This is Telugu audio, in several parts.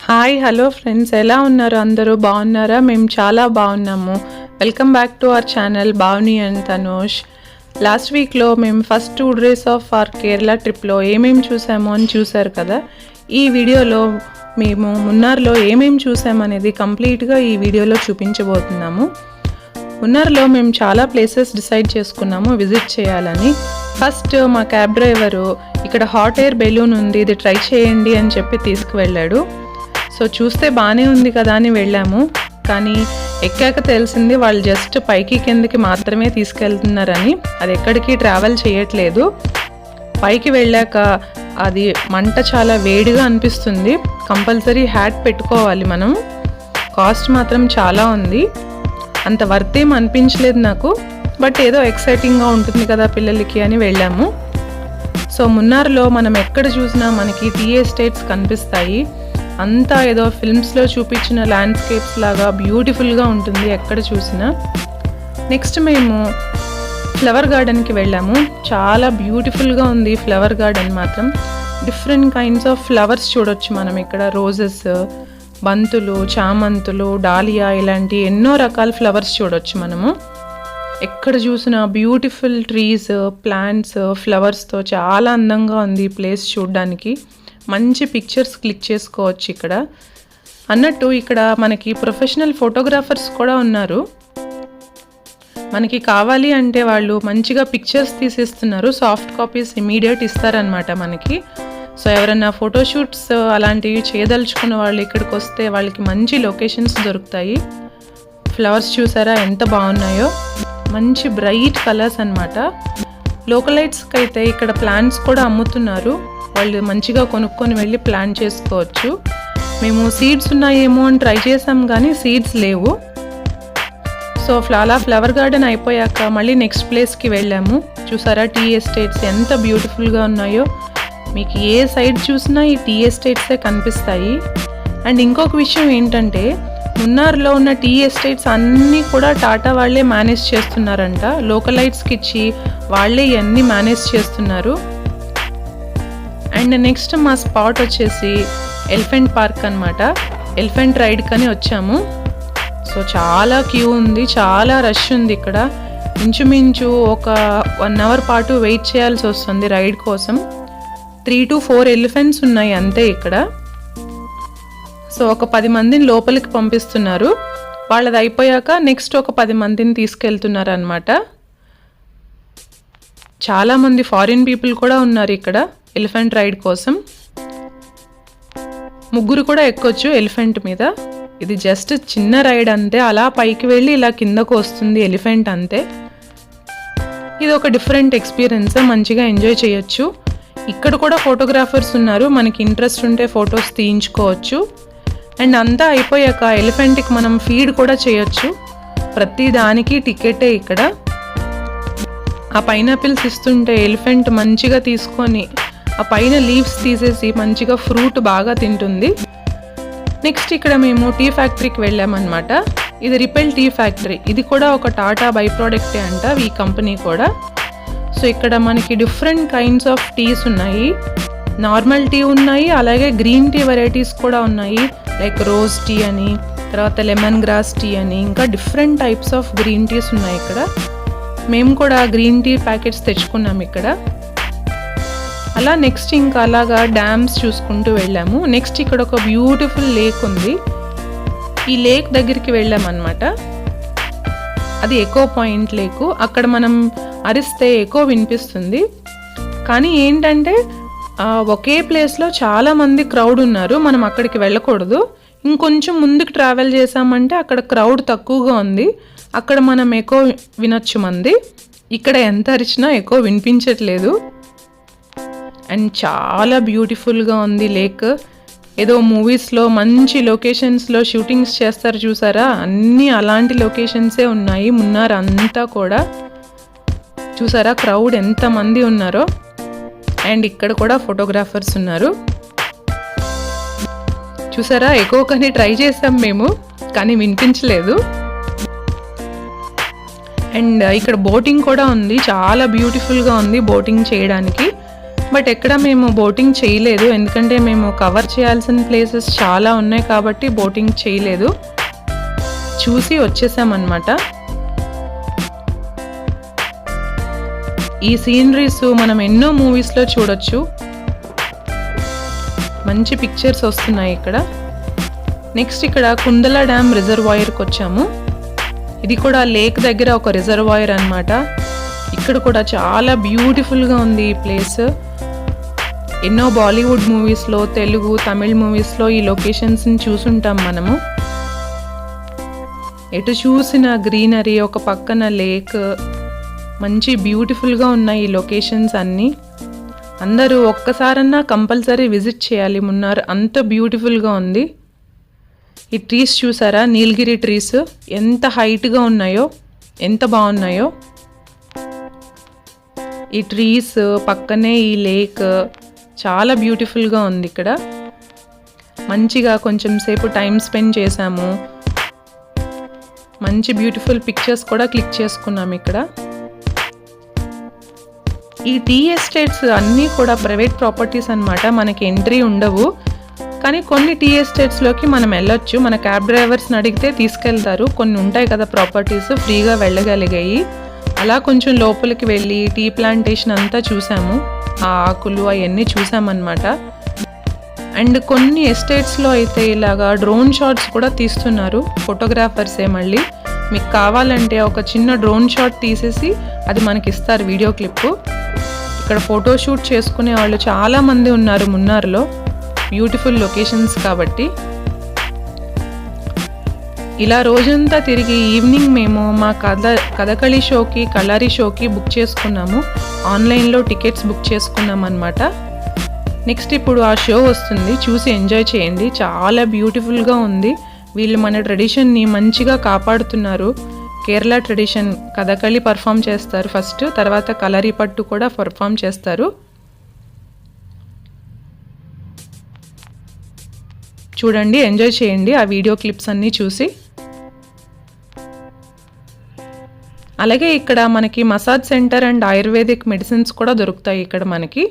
హాయ్ హలో ఫ్రెండ్స్, ఎలా ఉన్నారు? అందరూ బాగున్నారా? మేము చాలా బాగున్నాము. Welcome back to our channel Bhavani and Tanosh. Last వీక్లో మేము first 2 days of our Kerala ట్రిప్లో ఏమేమి చూసామో అని చూసారు కదా. ఈ వీడియోలో మేము మున్నార్లో ఏమేమి చూసామనేది కంప్లీట్గా ఈ వీడియోలో చూపించబోతున్నాము. మున్నార్లో మేము చాలా ప్లేసెస్ డిసైడ్ చేసుకున్నాము విజిట్ చేయాలని. ఫస్ట్ మా క్యాబ్ డ్రైవరు ఇక్కడ హాట్ ఎయిర్ బెలూన్ ఉంది, ఇది ట్రై చేయండి అని చెప్పి తీసుకువెళ్ళాడు. సో చూస్తే బాగానే ఉంది కదా అని వెళ్ళాము. కానీ ఎక్కాక తెలిసింది వాళ్ళు జస్ట్ పైకి కిందకి మాత్రమే తీసుకెళ్తున్నారని. అది ఎక్కడికి ట్రావెల్ చేయట్లేదు. పైకి వెళ్ళాక అది మంట చాలా వేడిగా అనిపిస్తుంది. కంపల్సరీ హ్యాట్ పెట్టుకోవాలి మనం. కాస్ట్ మాత్రం చాలా ఉంది. అంత వర్త్ ఏం అనిపించలేదు నాకు. బట్ ఏదో ఎక్సైటింగ్గా ఉంటుంది కదా పిల్లలకి అని వెళ్ళాము. సో మున్నార్లో మనం ఎక్కడ చూసినా మనకి టీ ఎస్టేట్స్ కనిపిస్తాయి. అంతా ఏదో ఫిల్మ్స్లో చూపించిన ల్యాండ్స్కేప్స్ లాగా బ్యూటిఫుల్గా ఉంటుంది ఎక్కడ చూసినా. నెక్స్ట్ మేము ఫ్లవర్ గార్డెన్కి వెళ్ళాము. చాలా బ్యూటిఫుల్గా ఉంది ఫ్లవర్ గార్డెన్ మాత్రం. డిఫరెంట్ కైండ్స్ ఆఫ్ ఫ్లవర్స్ చూడొచ్చు మనం ఇక్కడ. రోజెస్, బంతులు, చామంతులు, డాలియా, ఇలాంటి ఎన్నో రకాల ఫ్లవర్స్ చూడొచ్చు మనము. ఎక్కడ చూసినా బ్యూటిఫుల్ ట్రీస్, ప్లాంట్స్, ఫ్లవర్స్తో చాలా అందంగా ఉంది ఈ ప్లేస్ చూడడానికి. మంచి పిక్చర్స్ క్లిక్ చేసుకోవచ్చు ఇక్కడ. అన్నట్టు ఇక్కడ మనకి ప్రొఫెషనల్ ఫోటోగ్రాఫర్స్ కూడా ఉన్నారు. మనకి కావాలి అంటే వాళ్ళు మంచిగా పిక్చర్స్ తీసిస్తున్నారు. సాఫ్ట్ కాపీస్ ఇమీడియట్ ఇస్తారనమాట మనకి. సో ఎవరైనా ఫోటోషూట్స్ అలాంటివి చేయదలుచుకున్న వాళ్ళు ఇక్కడికి వస్తే వాళ్ళకి మంచి లొకేషన్స్ దొరుకుతాయి. ఫ్లవర్స్ చూసారా ఎంత బాగున్నాయో, మంచి బ్రైట్ కలర్స్ అనమాట. లోకలైట్స్కి అయితే ఇక్కడ ప్లాంట్స్ కూడా అమ్ముతున్నారు. వాళ్ళు మంచిగా కొనుక్కొని వెళ్ళి ప్లాన్ చేసుకోవచ్చు. మేము సీడ్స్ ఉన్నాయేమో అని ట్రై చేసాం కానీ సీడ్స్ లేవు. సో అలా ఫ్లవర్ గార్డెన్ అయిపోయాక మళ్ళీ నెక్స్ట్ ప్లేస్కి వెళ్ళాము. చూసారా టీ ఎస్టేట్స్ ఎంత బ్యూటిఫుల్గా ఉన్నాయో. మీకు ఏ సైడ్ చూసినా ఈ టీ ఎస్టేట్సే కనిపిస్తాయి. అండ్ ఇంకొక విషయం ఏంటంటే మున్నార్లో ఉన్న టీ ఎస్టేట్స్ అన్నీ కూడా టాటా వాళ్ళే మేనేజ్ చేస్తున్నారంట. లోకలైట్స్కి ఇచ్చి వాళ్ళే ఇవన్నీ మేనేజ్ చేస్తున్నారు. అండ్ నెక్స్ట్ మా స్పాట్ వచ్చేసి ఎలిఫెంట్ పార్క్ అనమాట. ఎలిఫెంట్ రైడ్ కని వచ్చాము. సో చాలా క్యూ ఉంది, చాలా రష్ ఉంది ఇక్కడ. ఇంచుమించు ఒక 1 hour పాటు వెయిట్ చేయాల్సి వస్తుంది రైడ్ కోసం. 3 to 4 ఎలిఫెంట్స్ ఉన్నాయి అంతే ఇక్కడ. సో ఒక 10 మందిని లోపలికి పంపిస్తున్నారు. వాళ్ళది అయిపోయాక నెక్స్ట్ ఒక 10 మందిని తీసుకెళ్తున్నారు అనమాట. చాలామంది ఫారిన్ పీపుల్ కూడా ఉన్నారు ఇక్కడ ఎలిఫెంట్ రైడ్ కోసం. 3 కూడా ఎక్కొచ్చు ఎలిఫెంట్ మీద. ఇది జస్ట్ చిన్న రైడ్ అంతే. అలా పైకి వెళ్ళి ఇలా కిందకు వస్తుంది ఎలిఫెంట్ అంతే. ఇది ఒక డిఫరెంట్ ఎక్స్పీరియన్స్, మంచిగా ఎంజాయ్ చేయొచ్చు. ఇక్కడ కూడా ఫోటోగ్రాఫర్స్ ఉన్నారు. మనకి ఇంట్రెస్ట్ ఉంటే ఫొటోస్ తీయించుకోవచ్చు. అండ్ అంతా అయిపోయాక ఎలిఫెంట్కి మనం ఫీడ్ కూడా చేయొచ్చు. ప్రతి దానికి టికెటే ఇక్కడ. ఆ పైనాపిల్స్ ఇస్తుంటే ఎలిఫెంట్ మంచిగా తీసుకొని ఆ పైన లీవ్స్ తీసేసి మంచిగా ఫ్రూట్ బాగా తింటుంది. నెక్స్ట్ ఇక్కడ మేము టీ ఫ్యాక్టరీకి వెళ్ళామన్నమాట. ఇది రిపెల్ టీ ఫ్యాక్టరీ. ఇది కూడా ఒక టాటా బై ప్రోడక్టే అంట ఈ కంపెనీ కూడా. సో ఇక్కడ మనకి డిఫరెంట్ కైండ్స్ ఆఫ్ టీస్ ఉన్నాయి. నార్మల్ టీ ఉన్నాయి, అలాగే గ్రీన్ టీ వెరైటీస్ కూడా ఉన్నాయి. లైక్ రోజ్ టీ అని, తర్వాత లెమన్ గ్రాస్ టీ అని, ఇంకా different types of green teas ఉన్నాయి ఇక్కడ. మేము కూడా గ్రీన్ టీ ప్యాకెట్స్ తెచ్చుకున్నాం ఇక్కడ. అలా నెక్స్ట్ ఇంకా అలాగా డ్యామ్స్ చూసుకుంటూ వెళ్ళాము. నెక్స్ట్ ఇక్కడ ఒక బ్యూటిఫుల్ లేక్ ఉంది. ఈ లేక్ దగ్గరికి వెళ్ళామన్నమాట. అది ఎకో పాయింట్ లేకు. అక్కడ మనం అరిస్తే ఎకో వినిపిస్తుంది. కానీ ఏంటంటే ఒకే ప్లేస్లో చాలామంది క్రౌడ్ ఉన్నారు. మనం అక్కడికి వెళ్ళకూడదు. ఇంకొంచెం ముందుకు ట్రావెల్ చేసామంటే అక్కడ క్రౌడ్ తక్కువగా ఉంది. అక్కడ మనం ఎకో వినొచ్చు మంది. ఇక్కడ ఎంత అరిచినా ఎకో వినిపించట్లేదు. అండ్ చాలా బ్యూటిఫుల్గా ఉంది లేక్. ఏదో మూవీస్లో మంచి లొకేషన్స్లో షూటింగ్స్ చేస్తారు చూసారా, అన్నీ అలాంటి లొకేషన్సే ఉన్నాయి మున్నార్ అంతా కూడా. చూసారా క్రౌడ్ ఎంతమంది ఉన్నారో. అండ్ ఇక్కడ కూడా ఫోటోగ్రాఫర్స్ ఉన్నారు. చూసారా ఎకో కానీ ట్రై చేసాం మేము, కానీ వినిపించలేదు. అండ్ ఇక్కడ బోటింగ్ కూడా ఉంది. చాలా బ్యూటిఫుల్గా ఉంది బోటింగ్ చేయడానికి. బట్ ఎక్కడ మేము బోటింగ్ చేయలేదు, ఎందుకంటే మేము కవర్ చేయాల్సిన ప్లేసెస్ చాలా ఉన్నాయి కాబట్టి బోటింగ్ చేయలేదు, చూసి వచ్చేసామన్నమాట. ఈ సీనరీస్ మనం ఎన్నో మూవీస్లో చూడొచ్చు, మంచి పిక్చర్స్ వస్తున్నాయి ఇక్కడ. నెక్స్ట్ ఇక్కడ కుందల డ్యామ్ రిజర్వాయర్కి వచ్చాము. ఇది కూడా లేక్ దగ్గర ఒక రిజర్వాయర్ అన్నమాట. ఇక్కడ కూడా చాలా బ్యూటిఫుల్గా ఉంది ఈ ప్లేస్. ఎన్నో బాలీవుడ్ మూవీస్లో, తెలుగు, తమిళ్ మూవీస్లో ఈ లొకేషన్స్ని చూసుంటాం మనము. ఎటు చూసిన గ్రీనరీ, ఒక పక్కన లేక్, మంచి బ్యూటిఫుల్గా ఉన్నాయి ఈ లొకేషన్స్ అన్నీ. అందరూ ఒక్కసారన్నా కంపల్సరీ విజిట్ చేయాలి మున్నార్, అంత బ్యూటిఫుల్గా ఉంది. ఈ ట్రీస్ చూసారా, నీలగిరి ట్రీస్ ఎంత హైట్గా ఉన్నాయో, ఎంత బాగున్నాయో. ఈ ట్రీస్ పక్కనే ఈ లేక్ చాలా బ్యూటిఫుల్గా ఉంది. ఇక్కడ మంచిగా కొంచెం సేపు టైం స్పెండ్ చేసాము, మంచి బ్యూటిఫుల్ పిక్చర్స్ కూడా క్లిక్ చేసుకున్నాము ఇక్కడ. ఈ టీ ఎస్టేట్స్ అన్నీ కూడా ప్రైవేట్ ప్రాపర్టీస్ అన్నమాట, మనకి ఎంట్రీ ఉండవు. కానీ కొన్ని టీ ఎస్టేట్స్లోకి మనం వెళ్ళొచ్చు, మన క్యాబ్ డ్రైవర్స్ని అడిగితే తీసుకెళ్తారు. కొన్ని ఉంటాయి కదా ప్రాపర్టీస్ ఫ్రీగా వెళ్ళగలిగాయి, అలా కొంచెం లోపలికి వెళ్ళి టీ ప్లాంటేషన్ అంతా చూసాము, ఆ ఆకులు అవన్నీ చూసామన్నమాట. అండ్ కొన్ని ఎస్టేట్స్లో అయితే ఇలాగా డ్రోన్ షాట్స్ కూడా తీస్తున్నారు ఫోటోగ్రాఫర్సే. మళ్ళీ మీకు కావాలంటే ఒక చిన్న డ్రోన్ షాట్ తీసేసి అది మనకి ఇస్తారు వీడియో క్లిప్పు. ఇక్కడ ఫోటోషూట్ చేసుకునే వాళ్ళు చాలామంది ఉన్నారు మున్నార్లో, బ్యూటిఫుల్ లొకేషన్స్ కాబట్టి. ఇలా రోజంతా తిరిగి ఈవినింగ్ మేము మా కథకళి షోకి, కళారి షోకి బుక్ చేసుకున్నాము. ఆన్లైన్లో టికెట్స్ బుక్ చేసుకున్నాం అన్నమాట. నెక్స్ట్ ఇప్పుడు ఆ షో వస్తుంది, చూసి ఎంజాయ్ చేయండి. చాలా బ్యూటిఫుల్గా ఉంది. వీళ్ళు మన ట్రెడిషన్ని మంచిగా కాపాడుతున్నారు. కేరళ ట్రెడిషన్ కథకళి పర్ఫామ్ చేస్తారు ఫస్ట్, తర్వాత కలరి పట్టు కూడా పర్ఫామ్ చేస్తారు. చూడండి, ఎంజాయ్ చేయండి ఆ వీడియో క్లిప్స్ అన్నీ చూసి. అలాగే ఇక్కడ మనకి massage centre and ayurvedic medicines కూడా దొరుకుతాయి ఇక్కడ మనకి.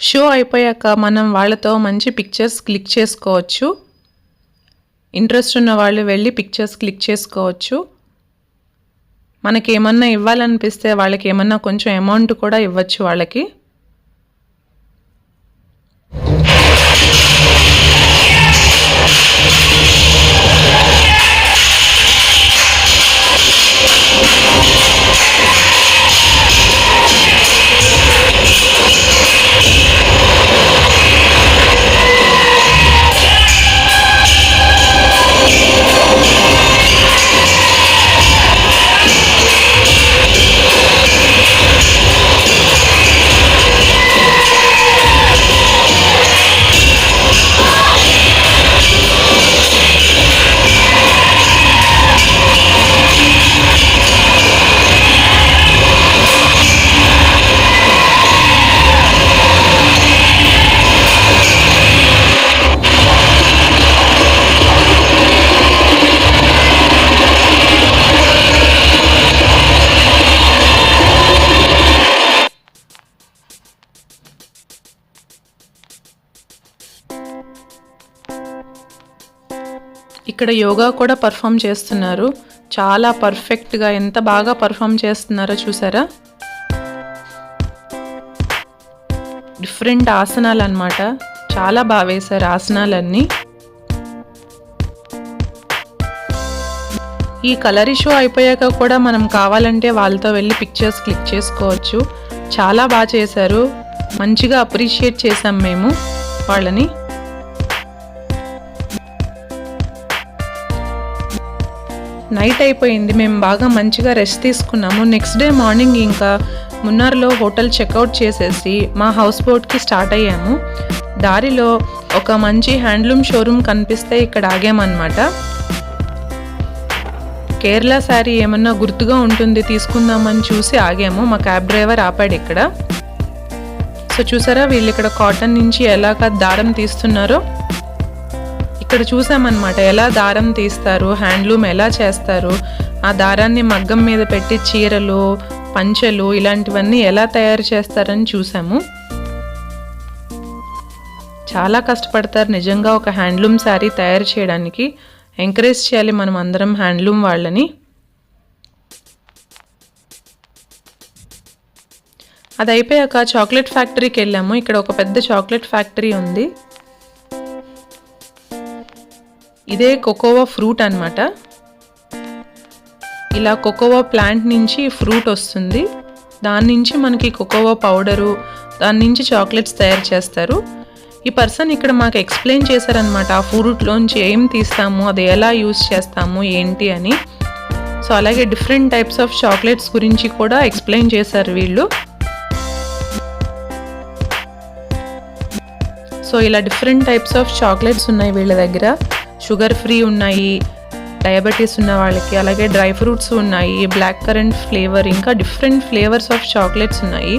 షో అయిపోయాక మనం వాళ్ళతో మంచి పిక్చర్స్ క్లిక్ చేసుకోవచ్చు. ఇంట్రెస్ట్ ఉన్న వాళ్ళు వెళ్ళి పిక్చర్స్ క్లిక్ చేసుకోవచ్చు. మనకి ఏమన్నా ఇవ్వాలనిపిస్తే వాళ్ళకి ఏమన్నా కొంచెం అమౌంట్ కూడా ఇవ్వచ్చు వాళ్ళకి. ఇక్కడ యోగా కూడా పర్ఫామ్ చేస్తున్నారు. చాలా పర్ఫెక్ట్గా ఎంత బాగా పర్ఫామ్ చేస్తున్నారో చూసారా. డిఫరెంట్ ఆసనాలు అన్నమాట. చాలా బాగా వేశారు ఆసనాలన్నీ. ఈ కలరీ షో అయిపోయాక కూడా మనం కావాలంటే వాళ్ళతో వెళ్ళి పిక్చర్స్ క్లిక్ చేసుకోవచ్చు. చాలా బాగా చేశారు. మంచిగా అప్రిషియేట్ చేసాం మేము వాళ్ళని. నైట్ అయిపోయింది. మేము బాగా మంచిగా రెస్ట్ తీసుకున్నాము. నెక్స్ట్ డే మార్నింగ్ ఇంకా మున్నార్లో హోటల్ చెక్అవుట్ చేసేసి మా హౌస్ బోట్కి స్టార్ట్ అయ్యాము. దారిలో ఒక మంచి హ్యాండ్లూమ్ షోరూమ్ కనిపిస్తే ఇక్కడ ఆగామన్నమాట. కేరళ శారీ ఏమన్నా గుర్తుగా ఉంటుంది తీసుకుందామని చూసి ఆగాము. మా క్యాబ్ డ్రైవర్ ఆపాడు ఇక్కడ. సో చూసారా వీళ్ళు ఇక్కడ కాటన్ నుంచి ఎలాగ దారం తీస్తున్నారో ఇక్కడ చూసామన్నమాట. ఎలా దారం తీస్తారు, హ్యాండ్లూమ్ ఎలా చేస్తారు, ఆ దారాన్ని మగ్గం మీద పెట్టి చీరలు, పంచెలు ఇలాంటివన్నీ ఎలా తయారు చేస్తారని చూసాము. చాలా కష్టపడతారు నిజంగా ఒక హ్యాండ్లూమ్ శారీ తయారు చేయడానికి. ఎంకరేజ్ చేయాలి మనం అందరం హ్యాండ్లూమ్ వాళ్ళని. అది అయిపోయాక చాక్లెట్ ఫ్యాక్టరీకి వెళ్ళాము. ఇక్కడ ఒక పెద్ద చాక్లెట్ ఫ్యాక్టరీ ఉంది. ఇదే కోకోవా ఫ్రూట్ అన్నమాట. ఇలా కోకోవా ప్లాంట్ నుంచి ఫ్రూట్ వస్తుంది. దాని నుంచి మనకి కోకోవా పౌడరు, దాని నుంచి చాక్లెట్స్ తయారు చేస్తారు. ఈ పర్సన్ ఇక్కడ మాకు ఎక్స్ప్లెయిన్ చేశారనమాట. ఆ ఫ్రూట్లోంచి ఏం తీస్తాము, అది ఎలా యూజ్ చేస్తాము ఏంటి అని. సో అలాగే డిఫరెంట్ టైప్స్ ఆఫ్ చాక్లెట్స్ గురించి కూడా ఎక్స్ప్లెయిన్ చేశారు వీళ్ళు. సో ఇలా డిఫరెంట్ టైప్స్ ఆఫ్ చాక్లెట్స్ ఉన్నాయి వీళ్ళ దగ్గర. షుగర్ ఫ్రీ ఉన్నాయి, డయాబెటీస్ ఉన్న వాళ్ళకి. అలాగే డ్రై ఫ్రూట్స్ ఉన్నాయి, బ్లాక్ కరెంట్ ఫ్లేవర్, ఇంకా డిఫరెంట్ ఫ్లేవర్స్ ఆఫ్ చాక్లెట్స్ ఉన్నాయి.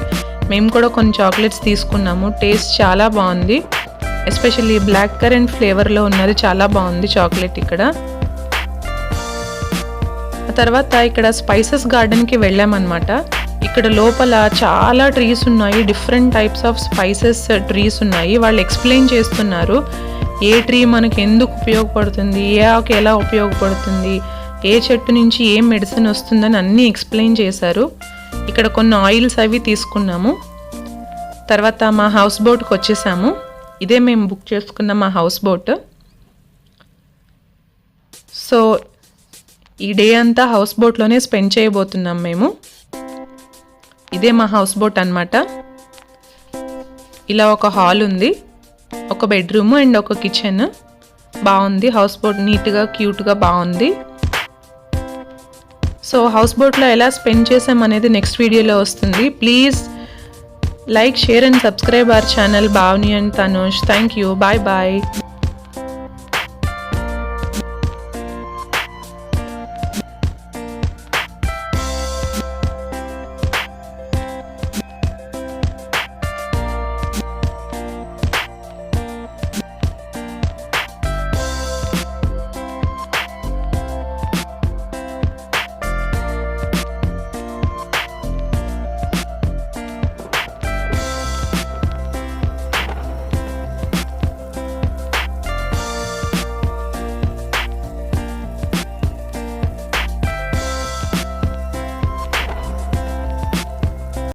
మేము కూడా కొన్ని చాక్లెట్స్ తీసుకున్నాము. టేస్ట్ చాలా బాగుంది. ఎస్పెషల్లీ బ్లాక్ కరెంట్ ఫ్లేవర్లో ఉన్నది చాలా బాగుంది చాక్లెట్ ఇక్కడ. ఆ తర్వాత ఇక్కడ స్పైసెస్ గార్డెన్కి వెళ్ళామన్నమాట. ఇక్కడ లోపల చాలా ట్రీస్ ఉన్నాయి. Different types of spices trees ఉన్నాయి. వాళ్ళు ఎక్స్ప్లెయిన్ చేస్తున్నారు ఏ ట్రీ మనకి ఎందుకు ఉపయోగపడుతుంది, ఏ ఆకు ఎలా ఉపయోగపడుతుంది, ఏ చెట్టు నుంచి ఏం మెడిసిన్ వస్తుందని అన్నీ ఎక్స్ప్లెయిన్ చేశారు. ఇక్కడ కొన్ని ఆయిల్స్ అవి తీసుకున్నాము. తర్వాత మా హౌస్ బోట్కి వచ్చేసాము. ఇదే మేము బుక్ చేసుకున్న మా హౌస్ బోట్. సో ఈ డే అంతా హౌస్ బోట్లోనే స్పెండ్ చేయబోతున్నాం మేము. ఇదే మా హౌస్ బోట్ అన్నమాట. ఇలా ఒక హాల్ ఉంది, ఒక బెడ్రూమ్ అండ్ ఒక కిచెన్. బాగుంది హౌస్ బోట్, నీట్గా క్యూట్గా బాగుంది. సో హౌస్ బోట్లో ఎలా స్పెండ్ చేసాం అనేది నెక్స్ట్ వీడియోలో వస్తుంది. Please like, share and subscribe our channel Bhavani and Tanush. Thank you. Bye bye.